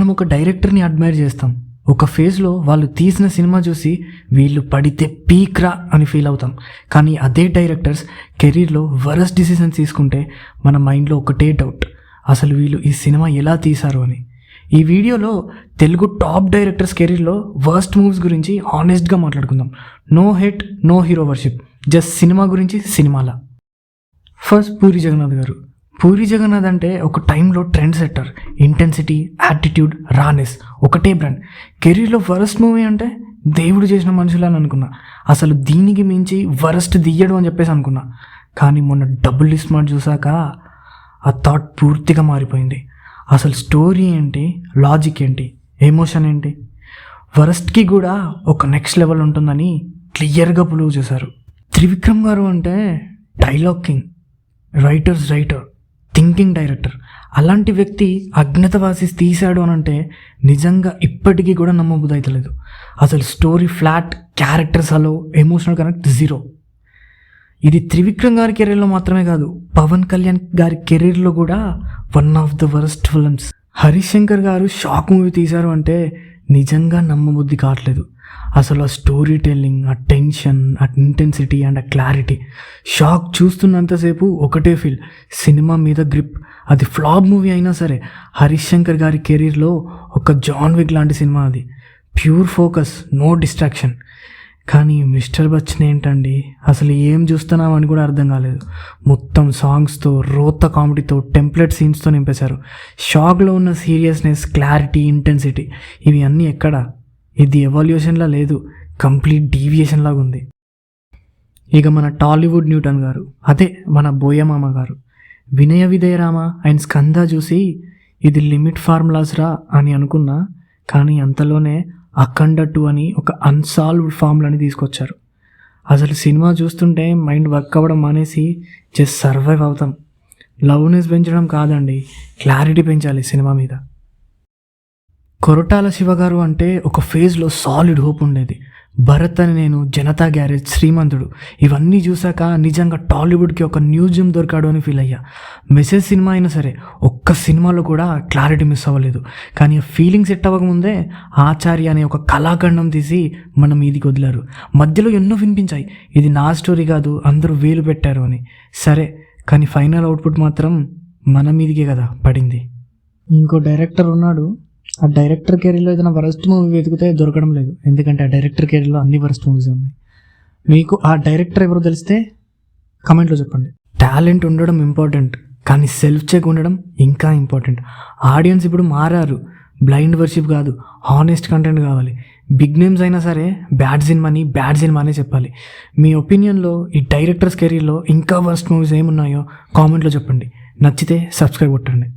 మనం ఒక డైరెక్టర్ని అడ్మైర్ చేస్తాం. ఒక ఫేజ్లో వాళ్ళు తీసిన సినిమా చూసి వీళ్ళు పడితే పీక్రా అని ఫీల్ అవుతాం. కానీ అదే డైరెక్టర్స్ కెరీర్లో వరస్ట్ డిసిజన్స్ తీసుకుంటే మన మైండ్లో ఒకటే డౌట్, అసలు వీళ్ళు ఈ సినిమా ఎలా తీశారు అని. ఈ వీడియోలో తెలుగు టాప్ డైరెక్టర్స్ కెరీర్లో వర్స్ట్ మూవ్స్ గురించి ఆనెస్ట్గా మాట్లాడుకుందాం. No hate, no hero worship, just cinema గురించి సినిమాలా. ఫస్ట్ పూరి జగన్నాథ్ గారు. పూరి జగన్నాథ్ అంటే ఒక టైంలో ట్రెండ్ సెట్టర్. ఇంటెన్సిటీ, యాటిట్యూడ్, రానెస్ ఒకటే బ్రాండ్. కెరీర్లో వరస్ట్ మూవీ అంటే దేవుడు చేసిన మనుషులు అని అనుకున్నా. అసలు దీనికి మించి వరస్ట్ దియ్యడు అని చెప్పేసి అనుకున్నా. కానీ మొన్న డబుల్ స్మార్ట్ చూసాక ఆ థాట్ పూర్తిగా మారిపోయింది. అసలు స్టోరీ ఏంటి, లాజిక్ ఏంటి, ఎమోషన్ ఏంటి, వరస్ట్కి కూడా ఒక నెక్స్ట్ లెవెల్ ఉంటుందని క్లియర్గా ప్రూవ్ చేశారు. త్రివిక్రమ్ గారు అంటే dialogue king, writers writer, thinking director. అలాంటి వ్యక్తి అజ్ఞాతవాసి తీశాడు అని అంటే నిజంగా ఇప్పటికీ కూడా నమ్మబుద్ధి అవుతలేదు. అసలు story flat, characters hello, emotional connect zero. ఇది త్రివిక్రమ్ గారి కెరీర్లో మాత్రమే కాదు, పవన్ కళ్యాణ్ గారి కెరీర్లో కూడా one of the worst films. Harish Shankar గారు షాక్ మూవీ తీశారు అంటే నిజంగా నమ్మబుద్ధి కావట్లేదు. అసలు ఆ స్టోరీ టెల్లింగ్, ఆ టెన్షన్, ఆ ఇంటెన్సిటీ అండ్ ఆ క్లారిటీ, షాక్ చూస్తున్నంతసేపు ఒకటే ఫీల్, సినిమా మీద గ్రిప్. అది ఫ్లాప్ మూవీ అయినా సరే హరీష్ శంకర్ గారి కెరీర్లో ఒక జాన్ విక్ లాంటి సినిమా అది. Pure focus, no distraction. కానీ మిస్టర్ బచ్చన్ ఏంటండి, అసలు ఏం చూస్తున్నామని కూడా అర్థం కాలేదు. మొత్తం సాంగ్స్తో, రోత కామెడీతో, టెంప్లెట్ సీన్స్తో నింపేశారు. షాక్లో ఉన్న సీరియస్నెస్, క్లారిటీ, ఇంటెన్సిటీ ఇవి అన్నీ ఎక్కడ? ఇది ఎవల్యూషన్లా లేదు, కంప్లీట్ డీవియేషన్ లాగా ఉంది. ఇక మన టాలీవుడ్ న్యూటన్ గారు, అదే మన బోయమామ గారు. వినయ విధేయరామ అండ్ స్కంద చూసి ఇది లిమిట్ ఫార్ములాస్ రా అని అనుకున్నా. కానీ అంతలోనే అఖండ 2 అని ఒక అన్సాల్వ్డ్ ఫార్ములాని తీసుకొచ్చారు. అసలు సినిమా చూస్తుంటే మైండ్ వర్క్ అవ్వడం మానేసి జస్ట్ సర్వైవ్ అవుతాం. లవ్నెస్ పెంచడం కాదండి, క్లారిటీ పెంచాలి సినిమా మీద. కొరటాల శివ గారు అంటే ఒక ఫేజ్లో సాలిడ్ హోప్ ఉండేది. భరత్ అని నేను, జనతా గ్యారేజ్, శ్రీమంతుడు ఇవన్నీ చూసాక నిజంగా టాలీవుడ్కి ఒక మ్యూజియం దొరికాడు అని ఫీల్ అయ్యా. మెసేజ్ సినిమా అయినా సరే ఒక్క సినిమాలో కూడా క్లారిటీ మిస్ అవ్వలేదు. కానీ ఆ ఫీలింగ్ సెట్ అవ్వకముందే ఆచార్య అనే ఒక కళాఖండం తీసి మన మీదికి వదిలారు. మధ్యలో ఎన్నో వినిపించాయి, ఇది నా స్టోరీ కాదు, అందరూ వేలు పెట్టారు అని. సరే, కానీ ఫైనల్ అవుట్పుట్ మాత్రం మన మీదికే కదా పడింది. ఇంకో డైరెక్టర్ ఉన్నాడు, ఆ డైరెక్టర్ కెరీర్లో ఏదైనా వరస్ట్ మూవీ వెతికితే దొరకడం లేదు. ఎందుకంటే ఆ డైరెక్టర్ కెరీర్లో అన్ని వరస్ట్ మూవీస్ ఉన్నాయి. మీకు ఆ డైరెక్టర్ ఎవరో తెలిస్తే కమెంట్లో చెప్పండి. టాలెంట్ ఉండడం ఇంపార్టెంట్, కానీ సెల్ఫ్ చెక్ ఉండడం ఇంకా ఇంపార్టెంట్. ఆడియన్స్ ఇప్పుడు మారారు. బ్లైండ్ వర్షిప్ కాదు, హానెస్ట్ కంటెంట్ కావాలి. బిగ్ నేమ్స్ అయినా సరే బ్యాడ్ సినిమానే చెప్పాలి. మీ ఒపీనియన్లో ఈ డైరెక్టర్స్ కెరీర్లో ఇంకా వర్స్ట్ మూవీస్ ఏమున్నాయో కామెంట్లో చెప్పండి. నచ్చితే సబ్స్క్రైబ్ కొట్టండి.